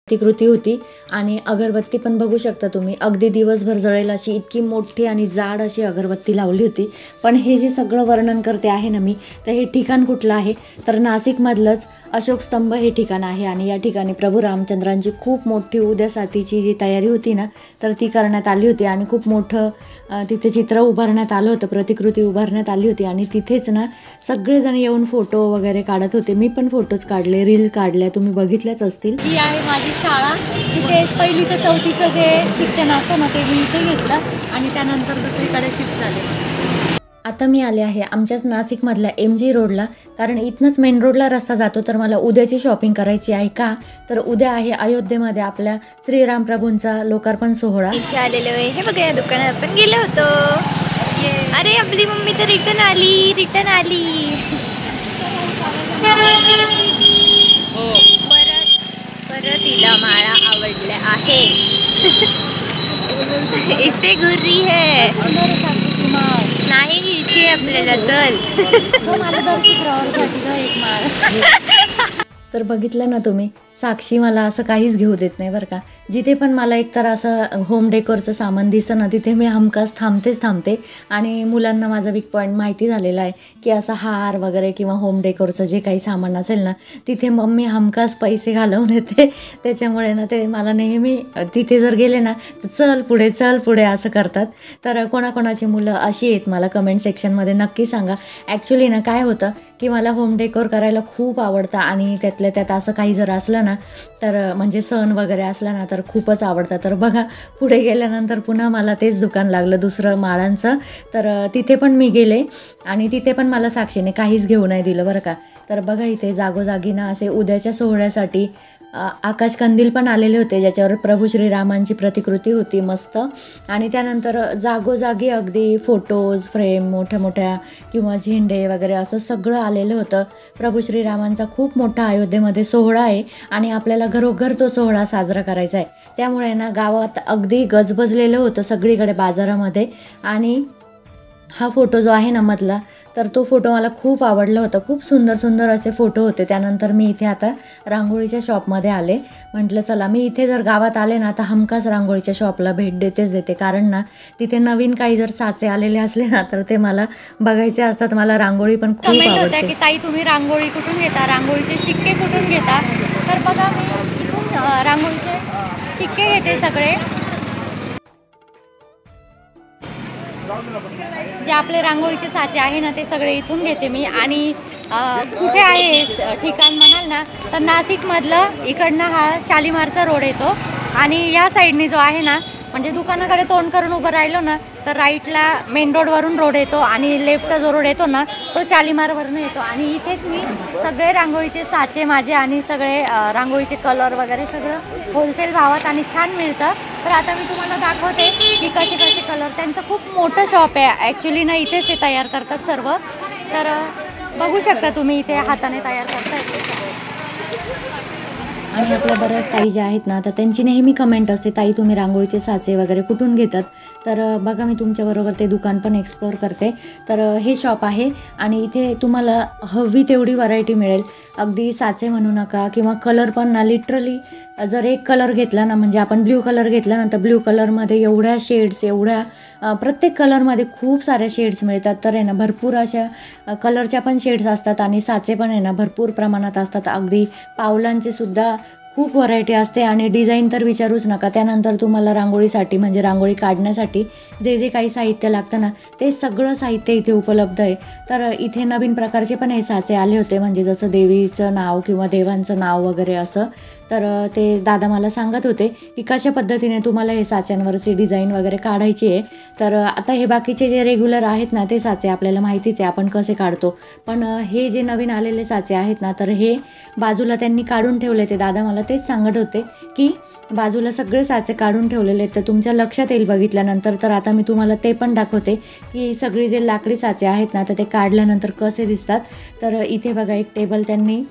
प्रतिकृती होती आणि अगरबत्ती पण बघू शकता तुम्ही, अगदी दिवसभर जळेल अशी इतकी मोठी आणि जाड अशी अगरबत्ती लावली होती. पण हे जे सगळं वर्णन करते आहे ना मी, तर हे ठिकाण कुठलं आहे तर नाशिकमधलंच अशोक स्तंभ हे ठिकाण आहे. आणि या ठिकाणी प्रभू रामचंद्रांची खूप मोठी उद्यासाठीची जी तयारी होती ना, तर ती करण्यात आली होती आणि खूप मोठं तिथे चित्र उभारण्यात आलं होतं, प्रतिकृती उभारण्यात आली होती. आणि तिथेच ना सगळेजण येऊन फोटो वगैरे काढत होते. मी पण फोटोज काढले, रील काढल्या, तुम्ही बघितल्याच असतील. ही आहे माझी शाळा. तिथे 1ली ते 4थीचं जे शिक्षण असतं ना, ते मी इथे घेतलं आणि त्यानंतर दुसरीकडे शिफ्ट झाले. आता मी आले आहे आमच्याच नाशिकमधल्या MG रोडला, कारण इथनंच मेन रोडला रस्ता जातो. तर मला उद्याची शॉपिंग करायची आहे. का तर उद्या आहे अयोध्येमध्ये आपल्या श्रीराम प्रभूंचा लोकार्पण सोहळा. इथे आलेलो आहे. हे बघा, या दुकानात आपण गेलो होतो. अरे आपली मम्मी तर रिटर्न आली. परत तिला माळा आवडल्या आहे. इसे घुरी है नाही घ्यायची आपल्याला, चल. मला दर शुक्रवारसाठी एक माळ. तर बघितलं ना तुम्ही, साक्षी मला असं काहीच घेऊ देत नाही बरं का. जिथे पण मला एकतर असं होम डेकोरचं सामान दिसतं ना, तिथे मी हमखास थांबते. आणि मुलांना माझा वीक पॉईंट माहिती झालेला आहे की असं हार वगैरे किंवा होम डेकोरचं जे काही सामान असेल ना, तिथे मम्मी हमखास पैसे घालवून येते. त्याच्यामुळे ना ते मला नेहमी तिथे जर गेले ना तर चल पुढे असं करतात. तर कोणाकोणाची मुलं अशी आहेत मला कमेंट सेक्शनमध्ये नक्की सांगा. ॲक्च्युली ना काय होतं की मला होम डेकोर करायला खूप आवडतं आणि त्यातल्या त्यात असं काही जर असलं ना, तर म्हणजे सण वगैरे असला ना तर खूपच आवडतं. तर बघा, पुढे गेल्यानंतर पुन्हा मला तेच दुकान लागलं दुसरं माळांचं. तर तिथे पण मी गेले आणि तिथे पण मला साक्षीने काहीच घेऊ नाही दिलं बरं का. तर बघा, इथे जागोजागी ना असे उद्याच्या सोहळ्यासाठी आकाश कंदील पण आलेले होते, ज्याच्यावर प्रभू श्रीरामांची प्रतिकृती होती मस्त. आणि त्यानंतर जागोजागी अगदी फोटोज फ्रेम मोठ्या किंवा झेंडे वगैरे असं सगळं आलेलं होतं. प्रभू श्रीरामांचा खूप मोठा अयोध्येमध्ये सोहळा आहे आणि आपल्याला घरोघर तो सोहळा साजरा करायचा आहे. त्यामुळे ना गावात अगदी गजबजलेलं होतं सगळीकडे बाजारामध्ये. आणि हा फोटो जो आहे ना मधला, तर तो फोटो मला खूप आवडला होता. खूप सुंदर असे फोटो होते. त्यानंतर मी इथे आता रांगोळीच्या शॉपमध्ये आले. म्हटलं चला, मी इथे जर गावात आले ना तर हमखास रांगोळीच्या शॉपला भेट देते. कारण ना तिथे नवीन काही जर साचे आलेले असले ना तर ते मला बघायचे असतात. मला रांगोळी पण खूप आवडते. की ताई तुम्ही रांगोळी कुठून घेता, रांगोळीचे शिक्के कुठून घेता? तर बघा, मी इथून रांगोळीचे शिक्के घेते सगळे. जे आपले रांगोळीचे साचे आहे ना ते सगळे इथून घेते मी. आणि कुठे आहे ठिकाण म्हणाल ना तर नाशिकमधलं इकडनं हा शालिमारचा रोड येतो आणि या साईडने जो आहे ना, म्हणजे दुकानाकडे तोंड करून उभं राहिलो ना तर राईटला मेन रोडवरून रोड येतो आणि लेफ्टचा जो रोड येतो ना तो शालिमारवरून येतो. आणि इथेच मी सगळे रांगोळीचे साचे माझे आणि सगळे रांगोळीचे कलर वगैरे सगळं होलसेल भावात आणि छान मिळतं. तर आता मी तुम्हाला दाखवते की कसे कलर. त्यांचं खूप मोठं शॉप आहे ॲक्च्युली ना, इथेच ते तयार करतात सर्व. तर बघू शकता तुम्ही, इथे हाताने तयार करता येते सगळे. आणि आपल्या बऱ्याच ताई ज्या आहेत ना तर त्यांची नेहमी कमेंट असते, ताई तुम्ही रांगोळीचे साचे वगैरे कुठून घेतात? तर बघा, मी तुमच्याबरोबर ते दुकान पण एक्सप्लोअर करते. तर हे शॉप आहे आणि इथे तुम्हाला हवी तेवढी व्हरायटी मिळेल. अगदी साचे म्हणू नका किंवा कलर पण ना, लिटरली जर एक कलर घेतला ना, म्हणजे आपण ब्ल्यू कलर घेतला ना तर ब्ल्यू कलरमध्ये एवढ्या शेड्स, प्रत्येक कलरमध्ये खूप साऱ्या शेड्स मिळतात. तर आहे ना, भरपूर अशा कलरच्या पण शेड्स असतात आणि साचे पण आहे ना भरपूर प्रमाणात असतात. अगदी पावलांचे सुद्धा खूप व्हरायटी असते आणि डिझाईन तर विचारूच नका. त्यानंतर तुम्हाला रांगोळीसाठी म्हणजे रांगोळी काढण्यासाठी जे काही साहित्य लागतं ना ते सगळं साहित्य इथे उपलब्ध आहे. तर इथे नवीन प्रकारचे पण हे साचे आले होते, म्हणजे जसं देवीचं नाव किंवा देवांचं नाव वगैरे असं. तर ते दादा मला सांगत होते की कशा पद्धतीने तुम्हाला हे साच्यांवरची डिझाईन वगैरे काढायची आहे. तर आता हे बाकीचे जे रेग्युलर आहेत ना ते साचे आपल्याला माहितीच आहे आपण कसे काढतो. पण हे जे नवीन आलेले साचे आहेत ना तर हे बाजूला त्यांनी काढून ठेवले. ते दादा मला तेच सांगत होते की बाजूला सगळे साचे काढून ठेवलेले आहेत. तर तुमच्या लक्षात येईल बघितल्यानंतर. तर आता मी तुम्हाला ते पण दाखवते की सगळी जे लाकडी साचे आहेत ना तर ते काढल्यानंतर कसे दिसतात. तर इथे बघा, एक टेबल त्यांनी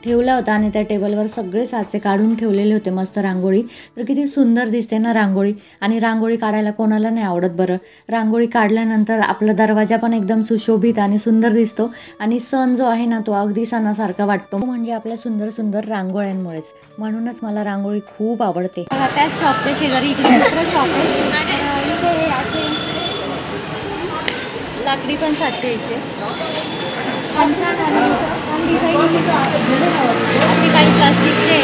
ठेवला होता आणि त्या टेबलवर सगळे साचे काढून ठेवलेले होते मस्त रांगोळी. तर किती सुंदर दिसते ना रांगोळी. आणि रांगोळी काढायला कोणाला नाही आवडत बरं. रांगोळी काढल्यानंतर आपला दरवाजा पण एकदम सुशोभित आणि सुंदर दिसतो आणि सण जो आहे ना तो अगदी सणासारखा वाटतो, म्हणजे आपल्या सुंदर सुंदर रांगोळ्यांमुळेच. म्हणूनच मला रांगोळी खूप आवडते. त्याच शॉपच्या शेजारी इकडे दुसरं शॉप आहे. इथे असे लाकडी पण साचे इथे छान छान काही प्लास्टिकचे.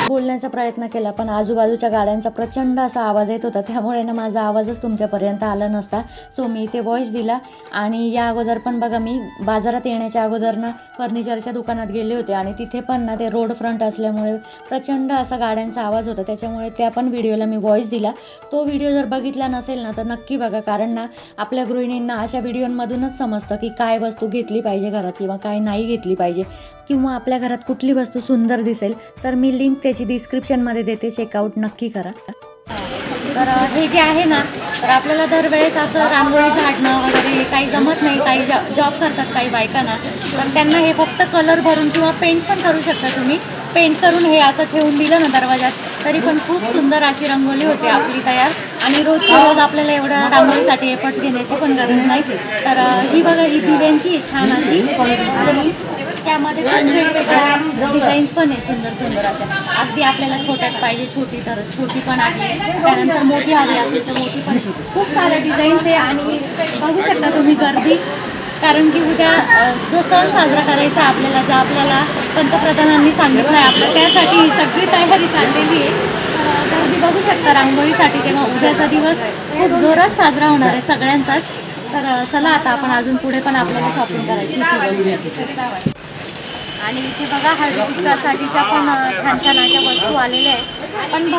बोलण्याचा प्रयत्न केला पण आजूबाजूच्या गाड्यांचा प्रचंड असा आवाज येत होता, त्यामुळे ना माझा आवाजच तुमच्यापर्यंत आला नसता. सो मी इथे व्हॉइस दिला. आणि या अगोदर पण बघा मी बाजारात येण्याच्या अगोदर ना फर्निचरच्या दुकानात गेले होते आणि तिथे पण ना ते रोड फ्रंट असल्यामुळे प्रचंड असा गाड्यांचा आवाज होता, त्याच्यामुळे त्या पण व्हिडिओला मी व्हॉइस दिला. तो व्हिडिओ जर बघितला नसेल ना तर नक्की बघा, कारण ना आपल्या गृहिणींना अशा व्हिडिओमधूनच समजतं की काय वस्तू घेतली पाहिजे घरात किंवा काय नाही घेतली पाहिजे, किंवा आपल्या घरात कुठली वस्तू सुंदर दिसेल तर मी लिंक त्याची डिस्क्रिप्शनमध्ये देते, चेकआउट नक्की करा. तर हे जे आहे ना तर आपल्याला दरवेळेस असं रांगोळी झाडणं वगैरे काही जमत नाही. काही जॉब करतात काही बायकांना, तर त्यांना हे फक्त कलर भरून किंवा पेंट पण करू शकता तुम्ही. पेंट करून हे असं ठेवून दिलं ना दरवाजात तरी पण खूप सुंदर अशी रांगोळी होते आपली तयार. आणि रोजच्या रोज आपल्याला एवढं रांगोळीसाठी एफर्ट घेण्याची पण गरज नाही. तर ही बघा ही दिव्यांची छान अशी, आणि त्यामध्ये पण वेगवेगळ्या डिझाईन्स पण आहे सुंदर सुंदर अशा. अगदी आपल्याला छोट्यात पाहिजे छोटी तर छोटी पण आहे, त्यानंतर मोठी हवी असेल तर मोठी पण. खूप साऱ्या डिझाईन्स आहे. आणि बघू शकता तुम्ही गर्दी, कारण की उद्या जो सण साजरा करायचा आपल्याला, जो आपल्याला पंतप्रधानांनी सांगितलं आहे आपलं, त्यासाठी ही सगळी तयारी चाललेली आहे. गर्दी बघू शकता रांगोळीसाठी. तेव्हा उद्याचा दिवस खूप जोरात साजरा होणार आहे सगळ्यांचाच. तर चला आता आपण अजून पुढे पण आपल्याला शॉपिंग करायची होती. आणि इथे बघा हळदी कुंकवासाठीच्या पण छान छान अशा वस्तू आलेल्या आहेत. पण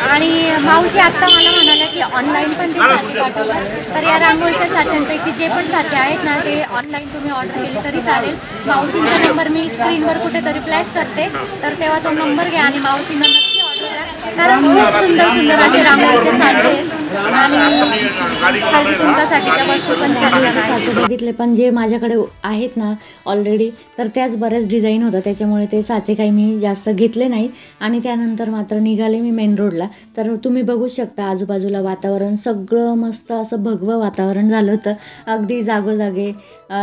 आणि मावशी आत्ता मला म्हणाल्या की ऑनलाईन पण ते साचे पाठवतात. तर या रांगोळीच्या साच्यांपैकी जे पण साचे आहेत ना ते ऑनलाईन तुम्ही ऑर्डर केले तरी चालेल. मावशींचा नंबर मी स्क्रीनवर कुठेतरी फ्लॅश करते, तर तेव्हा तो नंबर घ्या आणि मावशींना नक्की ऑर्डर द्या, कारण खूप सुंदर सुंदर असे रांगोळीचे साचे आहेत. आणि हळदी कुंकवासाठीच्या वस्तू पण छान साचे बघितले, पण जे माझ्याकडे आहेत ना ऑलरेडी तर त्याच बऱ्याच डिझाईन होतं, त्याच्यामुळे ते साचे काही मी जास्त घेतले नाही. आणि त्यानंतर मात्र निघाले मी मेन रोडला. तर तुम्ही बघू शकता आजूबाजूला वातावरण सगळं मस्त असं भगवं वातावरण झालं होतं. अगदी जागोजागे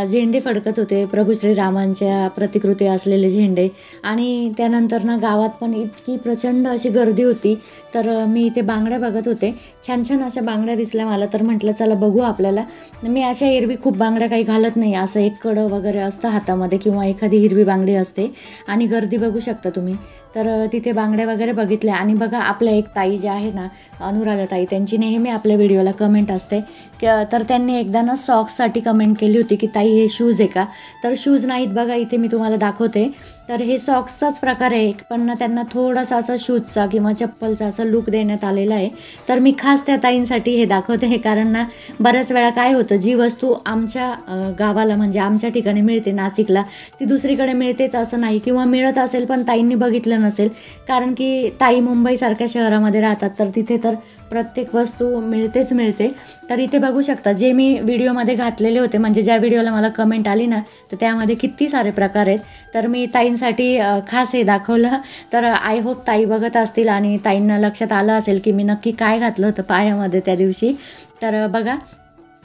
झेंडे फडकत होते, प्रभू श्रीरामांच्या प्रतिकृती असलेले झेंडे. आणि त्यानंतर ना गावात पण इतकी प्रचंड अशी गर्दी होती. तर मी इथे बांगड्या बघत होते, छान छान अशा बांगड्या दिसल्या मला, तर म्हटलं चला बघू आपल्याला. मी अशा एरवी खूप बांगड्या काही घालत नाही, असं एक कडं वगैरे असतं हातामध्ये किंवा एखादी हिरवी बांगडी असते. आणि गर्दी बघू शकता तुम्ही. तर तिथे बांगड्या वगैरे बघितल्या. आणि बघा आपल्या एक ताई ज्या आहे ना अनुराधा ताई, त्यांची नेहमी आपल्या व्हिडिओला कमेंट असते. तर त्यांनी एकदा ना सॉक्ससाठी कमेंट केली होती की ताई हे शूज आहे का. तर शूज नाहीत बघा, इथे मी तुम्हाला दाखवते. तर हे सॉक्सचाच प्रकार आहे, पण ना त्यांना थोडासा असं शूजचा किंवा चप्पलचा असं लुक देण्यात आलेला आहे. तर मी खास त्या ताईंसाठी हे दाखवते, कारण ना बऱ्याच वेळा काय होतं, जी वस्तू आमच्या गावाला म्हणजे आमच्या ठिकाणी मिळते नाशिकला, ती दुसरीकडे मिळतेच असं नाही, किंवा मिळत असेल पण ताईंनी बघितलं नसेल, कारण की ताई मुंबईसारख्या शहरामध्ये राहतात, तर तिथे तर प्रत्येक वस्तू मिळते. तर इथे बघू शकता जे मी व्हिडिओमध्ये घातलेले होते, म्हणजे ज्या व्हिडिओला मला कमेंट आली ना तर त्यामध्ये किती सारे प्रकार आहेत. तर मी ताईंसाठी खास हे दाखवलं. तर आय होप ताई बघत असतील आणि ताईंना लक्षात आलं असेल की मी नक्की काय घातलं होतं पायामध्ये त्या दिवशी. तर बघा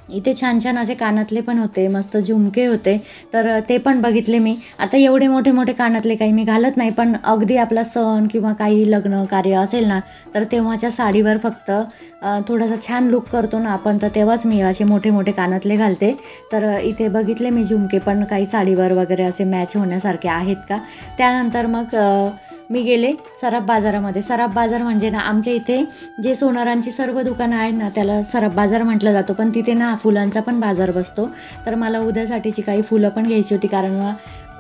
इथे छान छान असे कानातले पण होते, मस्त झुमके होते, तर ते पण बघितले मी. आता एवढे मोठे मोठे कानातले काही मी घालत नाही, पण अगदी आपला सण किंवा काही लग्न कार्य असेल ना तर तेव्हाच्या साडीवर फक्त थोडासा छान लुक करतो ना आपण, तर तेव्हाच मी असे मोठे मोठे कानातले घालते. तर इथे बघितले मी झुमके पण काही साडीवर वगैरे असे मॅच होण्यासारखे आहेत का. त्यानंतर मग मी गेले सराफ बाजारामध्ये. सराफ बाजार म्हणजे ना आमच्या इथे जे सोनारांची सर्व दुकानं आहेत ना त्याला सराफ बाजार म्हटलं जातो, पण तिथे ना फुलांचा पण बाजार बसतो. तर मला उद्यासाठीची काही फुलं पण घ्यायची होती, कारण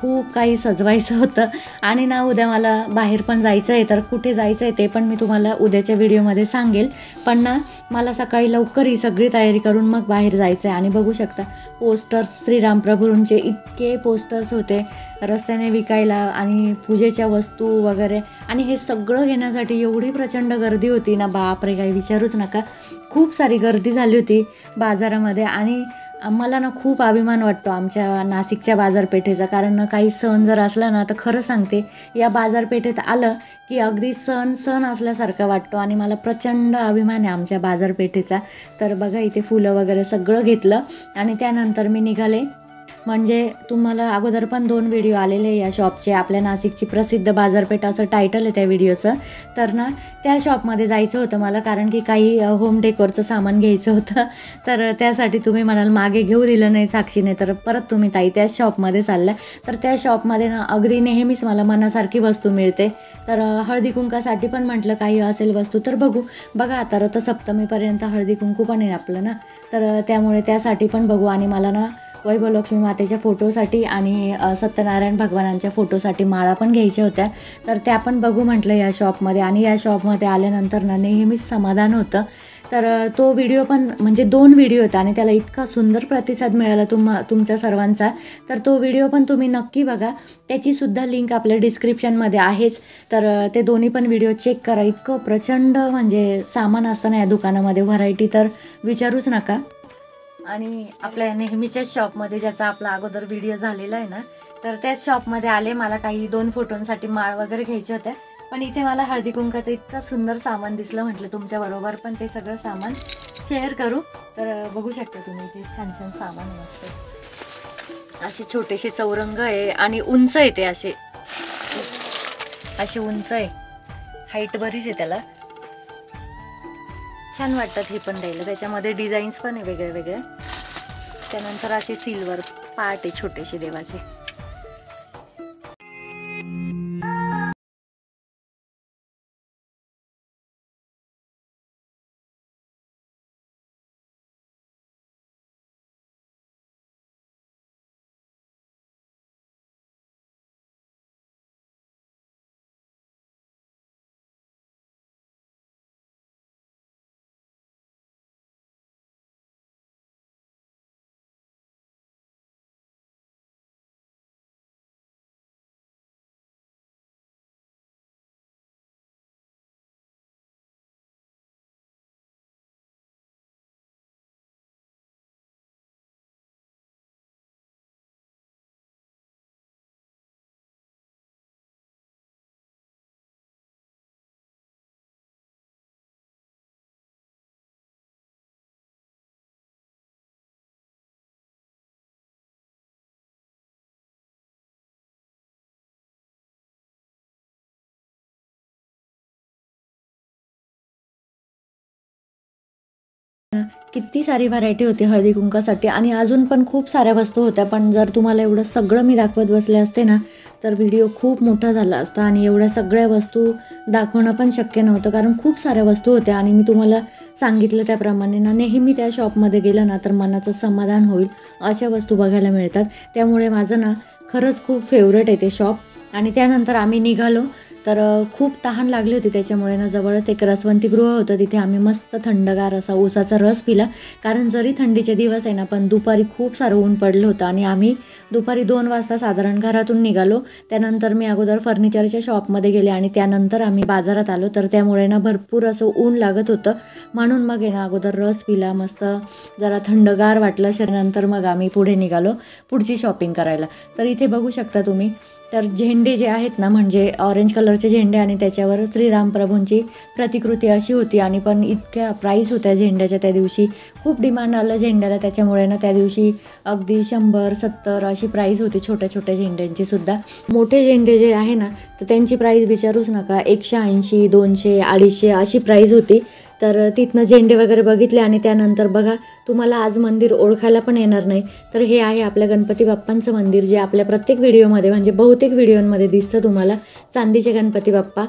खूप काही सजवायचं होतं आणि ना उद्या मला बाहेर पण जायचं आहे. तर कुठे जायचं आहे ते पण मी तुम्हाला उद्याच्या व्हिडिओमध्ये सांगेल. पण ना मला सकाळी लवकर ही सगळी तयारी करून मग बाहेर जायचं आहे. आणि बघू शकता पोस्टर्स श्रीरामप्रभूंचे इतके पोस्टर्स होते रस्त्याने विकायला आणि पूजेच्या वस्तू वगैरे. आणि हे सगळं घेण्यासाठी एवढी प्रचंड गर्दी होती ना, बापरे काही विचारूच नका. खूप सारी गर्दी झाली होती बाजारामध्ये. आणि मला ना खूप अभिमान वाटतो आमच्या नाशिकच्या बाजारपेठेचा. कारण ना काही सण जर असला ना तर खरं सांगते या बाजारपेठेत आलं की अगदी सण असल्यासारखं वाटतो. आणि मला प्रचंड अभिमान आहे आमच्या बाजारपेठेचा. तर बघा इथे फुलं वगैरे सगळं घेतलं आणि त्यानंतर मी निघाले. म्हणजे तुम्हाला अगोदर पण 2 व्हिडिओ आलेले या शॉपचे, आपल्या नाशिकची प्रसिद्ध बाजारपेठ असं टायटल आहे त्या व्हिडिओचं. तर ना त्या शॉपमध्ये जायचं होतं मला, कारण की काही होम डेकोरचं सामान घ्यायचं होतं. तर त्यासाठी तुम्ही म्हणाल मागे घेऊ दिलं नाही साक्षीने, तर परत तुम्ही ताई त्याच शॉपमध्ये चालल्या. तर त्या शॉपमध्ये ना अगदी नेहमीच मला मनासारखी वस्तू मिळते. तर हळदी कुंकासाठी पण म्हटलं काही असेल वस्तू तर बघा आता रथसप्तमीपर्यंत हळदी कुंकू पण आहे आपलं ना, तर त्यामुळे त्यासाठी पण बघू. आणि मला ना वैभवलक्ष्मी मातेच्या फोटोसाठी आणि सत्यनारायण भगवानांच्या फोटोसाठी माळा पण घ्यायच्या होत्या. तर त्या पण बघू म्हटलं या शॉपमध्ये. आणि या शॉपमध्ये आल्यानंतर ना नेहमीच समाधान होतं. तर तो व्हिडिओ पण म्हणजे 2 व्हिडिओ होता आणि त्याला इतका सुंदर प्रतिसाद मिळाला तुमच्या सर्वांचा. तर तो व्हिडिओ पण तुम्ही नक्की बघा, त्याचीसुद्धा लिंक आपल्या डिस्क्रिप्शनमध्ये आहेच. तर ते दोन्ही पण व्हिडिओ चेक करा. इतकं प्रचंड म्हणजे सामान असतं ना या दुकानामध्ये, व्हरायटी तर विचारूच नका. आणि आपल्या नेहमीच्याच शॉपमध्ये ज्याचा आपला अगोदर व्हिडिओ झालेला आहे ना, तर त्याच शॉपमध्ये आले. मला काही 2 फोटोंसाठी माळ वगैरे घ्यायच्या होत्या. पण इथे मला हळदी कुंकाचं इतकं सुंदर सामान दिसलं, म्हटलं तुमच्याबरोबर पण ते सगळं सामान शेअर करू. तर बघू शकता तुम्ही इथे छान सामान मस्त असे छोटेसे चौरंग आहे आणि उंच आहे ते असे उंच आहे, हाईट बरीच आहे त्याला. छान वाटतात हे पण द्यायला. त्याच्यामध्ये डिझाईन्स पण आहे वेगळे. त्यानंतर असे सिल्वर पाट आहे छोटेसे देवाचे. किती सारी व्हरायटी होती हळदी कुंकासाठी आणि अजून पण खूप साऱ्या वस्तू होत्या. पण जर तुम्हाला एवढं सगळं मी दाखवत बसले असते ना तर व्हिडिओ खूप मोठा झाला असता आणि एवढ्या सगळ्या वस्तू दाखवणं पण शक्य नव्हतं, कारण खूप साऱ्या वस्तू होत्या. आणि मी तुम्हाला सांगितलं त्याप्रमाणे ना नेहमी त्या शॉपमध्ये गेलं ना तर मनाचं समाधान होईल अशा वस्तू बघायला मिळतात. त्यामुळे माझं ना खरंच खूप फेवरेट आहे ते शॉप. आणि त्यानंतर आम्ही निघालो. तर खूप तहान लागली होती, त्याच्यामुळे ना जवळच एक रसवंतीगृह होतं, तिथे आम्ही मस्त थंडगार असा ऊसाचा रस पिला. कारण जरी थंडीचे दिवस आहे ना पण दुपारी खूप सारं ऊन पडलं होतं आणि आम्ही दुपारी 2 वाजता साधारण घरातून निघालो. त्यानंतर मी अगोदर फर्निचरच्या शॉपमध्ये गेले आणि त्यानंतर आम्ही बाजारात आलो. तर त्यामुळे ना भरपूर असं ऊन लागत होतं, म्हणून मग आहे ना अगोदर रस पिला, मस्त जरा थंडगार वाटलं शरीरानंतर मग आम्ही पुढे निघालो पुढची शॉपिंग करायला. तर इथे बघू शकता तुम्ही, तर झेंडे जे आहेत ना म्हणजे ऑरेंज कलरचे झेंडे आणि त्याच्यावर श्रीरामप्रभूंची प्रतिकृती अशी होती. आणि पण इतक्या प्राईस होत्या झेंड्याच्या त्या दिवशी, खूप डिमांड आलं झेंड्याला, त्याच्यामुळे ना त्या दिवशी अगदी 100-70 अशी प्राईस होती छोट्या छोट्या झेंड्यांची सुद्धा. मोठे झेंडे जे आहे ना तर त्यांची प्राईस विचारूच नका, 180, 200, 250 अशी प्राईस होती. तर तिथनं झेंडे वगैरे बघितले आणि त्यानंतर बघा तुम्हाला आज मंदिर ओळखायला पण येणार नाही, तर हे आहे आपल्या गणपती बाप्पांचं मंदिर, जे आपल्या प्रत्येक व्हिडिओमध्ये म्हणजे बहुतेक व्हिडिओमध्ये दिसतं तुम्हाला, चांदीचे गणपती बाप्पा.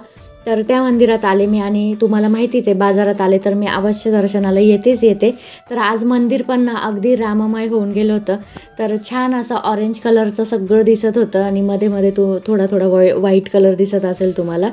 तर त्या मंदिरात आले मी आणि तुम्हाला माहितीच आहे बाजारात आले तर मी अवश्य दर्शनाला येते. तर आज मंदिर पण ना अगदी राममय होऊन गेलं होतं. तर छान असं ऑरेंज कलरचं सगळं दिसत होतं आणि मध्ये तो थोडा व्हाईट कलर दिसत असेल तुम्हाला.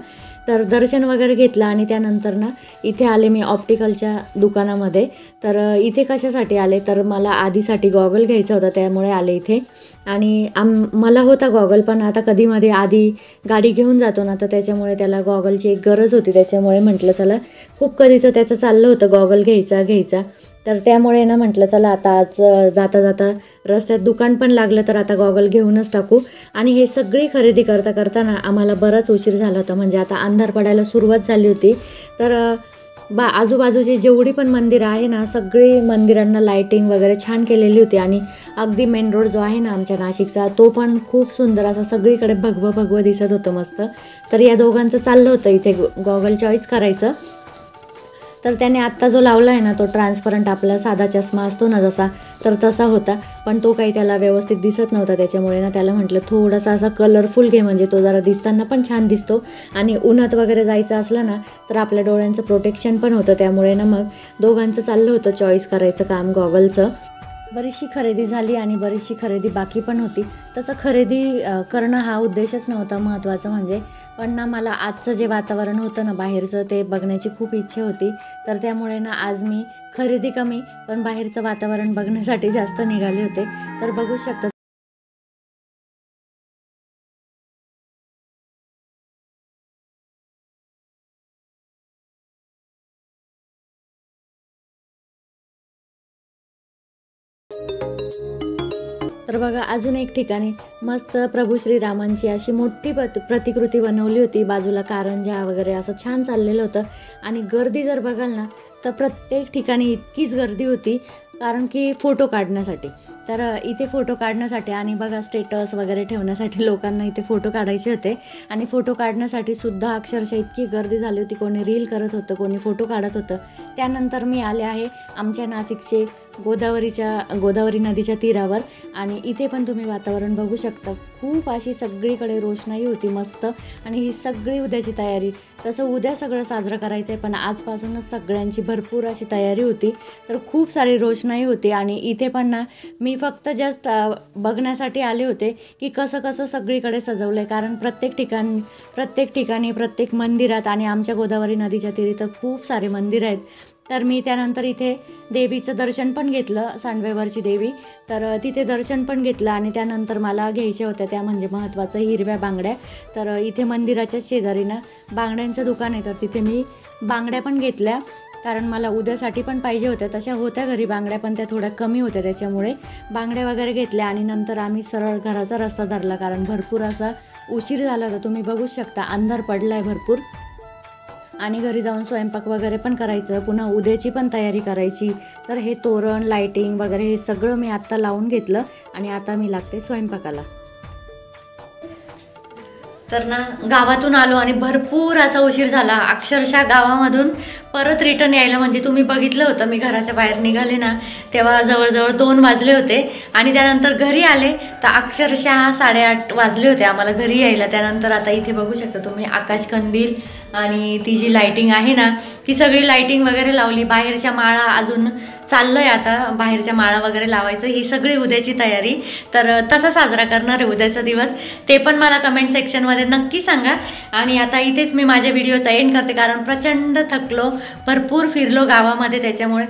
तर दर्शन वगैरे घेतलं आणि त्यानंतर ना इथे आले मी ऑप्टिकलच्या दुकानामध्ये. तर इथे कशासाठी आले तर मला आधीसाठी गॉगल घ्यायचा होता त्यामुळे आले इथे. आणि मला होता गॉगल पण आता कधीमध्ये आधी गाडी घेऊन जातो ना तर त्याच्यामुळे त्याला गॉगलची एक गरज होती. त्याच्यामुळे म्हटलं चला खूप कधीचं त्याचं चाललं होतं गॉगल घ्यायचा. तर त्यामुळे ना म्हटलं चला आता आज जाता रस्त्यात दुकान पण लागलं तर आता गॉगल घेऊनच टाकू. आणि हे सगळी खरेदी करता आम्हाला बराच उशीर झाला होता. म्हणजे आता अंधार पडायला सुरुवात झाली होती. तर आजूबाजूची जेवढी पण मंदिरं आहे ना सगळी मंदिरांना लाईटिंग वगैरे छान केलेली होती. आणि अगदी मेन रोड जो आहे ना आमच्या नाशिकचा तो पण खूप सुंदर असा सगळीकडे भगवं दिसत होतं मस्त. तर या दोघांचं चाललं होतं इथे गॉगल चॉईस करायचं. तर त्याने आत्ता जो लावला आहे ना तो ट्रान्सपरंट आपला साधा चष्मा असतो ना जसा तर तसा होता. पण तो काही त्याला व्यवस्थित दिसत नव्हता. त्याच्यामुळे ना त्याला म्हटलं थोडासा असा कलरफुल घे म्हणजे तो जरा दिसताना पण छान दिसतो. आणि उन्हात वगैरे जायचं असलं ना तर आपल्या डोळ्यांचं प्रोटेक्शन पण होतं. त्यामुळे ना मग दोघांचं चाललं होतं चॉईस करायचं काम गॉगलचं. बरीचशी खरेदी झाली आणि बरीचशी खरेदी बाकी पण होती. तसं खरेदी करणं हा उद्देशच नव्हता महत्त्वाचं म्हणजे. पण ना मला आजचं जे वातावरण होतं ना बाहेरचं ते बघण्याची खूप इच्छा होती. तर त्यामुळे ना आज मी खरेदी कमी पण बाहेरचं वातावरण बघण्यासाठी जास्त निघाले होते. तर बघू शकता तर बघा अजून एक ठिकाणी मस्त प्रभू श्रीरामांची अशी मोठी प्रतिकृती बनवली होती. बाजूला कारंजा वगैरे असं छान चाललेलं होतं. आणि गर्दी जर बघाल ना तर प्रत्येक ठिकाणी इतकीच गर्दी होती कारण की फोटो काढण्यासाठी. तर इथे फोटो काढण्यासाठी आणि बघा स्टेटस वगैरे ठेवण्यासाठी लोकांना इथे फोटो काढायचे होते. आणि फोटो काढण्यासाठी सुद्धा अक्षरशः इतकी गर्दी झाली होती. कोणी रील करत होतं कोणी फोटो काढत होतं. त्यानंतर मी आले आहे आमच्या नाशिकचे गोदावरी नदीच्या तीरावर. आणि इथे पण तुम्ही वातावरण बघू शकता. खूप अशी सगळीकडे रोषणाई होती मस्त. आणि ही सगळी उद्याची तयारी. तसं उद्या सगळं साजरं करायचं आहे पण आजपासूनच सगळ्यांची भरपूर अशी तयारी होती. तर खूप सारी रोषणाई होती. आणि इथे पण ना मी फक्त जस्ट बघण्यासाठी आले होते की कसं सगळीकडे सजवलं आहे. कारण प्रत्येक ठिकाणी प्रत्येक मंदिरात आणि आमच्या गोदावरी नदीच्या तीरी तर खूप सारे मंदिर आहेत. तर मी त्यानंतर इथे देवीचं दर्शन पण घेतलं सांडवेवरची देवी. तर तिथे दर्शन पण घेतलं आणि त्यानंतर मला घ्यायच्या होत्या त्या म्हणजे महत्त्वाचं हिरव्या बांगड्या. तर इथे मंदिराच्या शेजारी ना बांगड्यांचं दुकान आहे. तर तिथे मी बांगड्या पण घेतल्या कारण मला उद्यासाठी पण पाहिजे होत्या. तशा होत्या घरी बांगड्या पण त्या थोड्या कमी होत्या त्याच्यामुळे बांगड्या वगैरे घेतल्या. आणि नंतर आम्ही सरळ घराचा रस्ता धरला कारण भरपूर असा उशीर झाला होता. तुम्ही बघू शकता अंधार पडला आहे भरपूर. आणि घरी जाऊन स्वयंपाक वगैरे पण करायचं पुन्हा उद्याची पण तयारी करायची. तर हे तोरण लाईटिंग वगैरे हे सगळं मी आत्ता लावून घेतलं आणि आता मी लागते स्वयंपाकाला. तर ना गावातून आलो आणि भरपूर असा उशीर झाला. अक्षरशः गावामधून परत रिटर्न यायला म्हणजे तुम्ही बघितलं होतं मी घराच्या बाहेर निघाले ना तेव्हा जवळजवळ 2 वाजले होते. आणि त्यानंतर घरी आले तर अक्षरशः 8:30 वाजले होते आम्हाला घरी यायला. त्यानंतर आता इथे बघू शकता तुम्ही आकाशकंदील आणि ती जी लाईटिंग आहे ना ती सगळी लाईटिंग वगैरे लावली. बाहेरच्या माळा अजून चाललं आहे आता बाहेरच्या माळा वगैरे लावायचं. ही सगळी उद्याची तयारी. तर तसा साजरा करणार आहे उद्याचा दिवस ते पण मला कमेंट सेक्शनमध्ये नक्की सांगा. आणि आता इथेच मी माझ्या व्हिडिओचा एंड करते कारण प्रचंड थकलो भरपूर फिरलो गावामध्ये. त्याच्यामुळे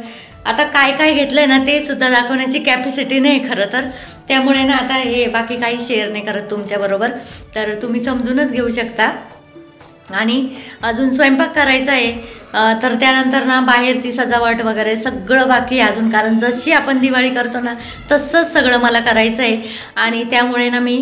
आता काय घेतलं आहे ना ते सुद्धा दाखवण्याची कॅपॅसिटी नाही खरं तर. त्यामुळे ना आता हे बाकी काही शेअर नाही करत तुमच्याबरोबर. तर तुम्ही समजूनच घेऊ शकता. आणि अजून स्वयंपाक करायचा आहे. तर त्यानंतर ना बाहेरची सजावट वगैरे सगळं बाकी आहे अजून कारण जशी आपण दिवाळी करतो ना तसंच सगळं मला करायचं आहे. आणि त्यामुळे ना मी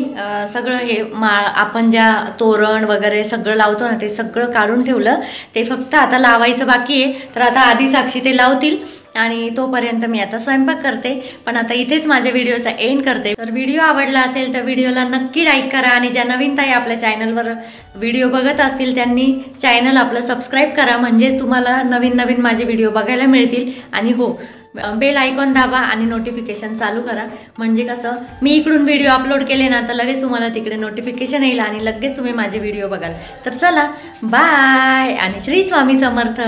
सगळं हे आपण ज्या तोरण वगैरे सगळं लावतो ना ते सगळं काढून ठेवलं. ते फक्त आता लावायचं बाकी आहे. तर आता आधी साक्षी ते लावतील आणि तोपर्यंत मी आता स्वयंपाक करते. पण आता इथेच माझ्या व्हिडिओचा एंड करते. तर व्हिडिओ आवडला असेल तर व्हिडिओला नक्की लाईक करा. आणि ज्या नवीन ताई आपल्या चॅनलवर व्हिडिओ बघत असतील त्यांनी चॅनल आपलं सबस्क्राईब करा म्हणजेच तुम्हाला नवीन माझे व्हिडिओ बघायला मिळतील. आणि हो बेल आयकॉन दाबा आणि नोटिफिकेशन चालू करा. म्हणजे कसं मी इकडून व्हिडिओ अपलोड केले ना तर लगेच तुम्हाला तिकडे नोटिफिकेशन येईल आणि लगेच तुम्ही माझे व्हिडिओ बघाल. तर चला बाय आणि श्री स्वामी समर्थ.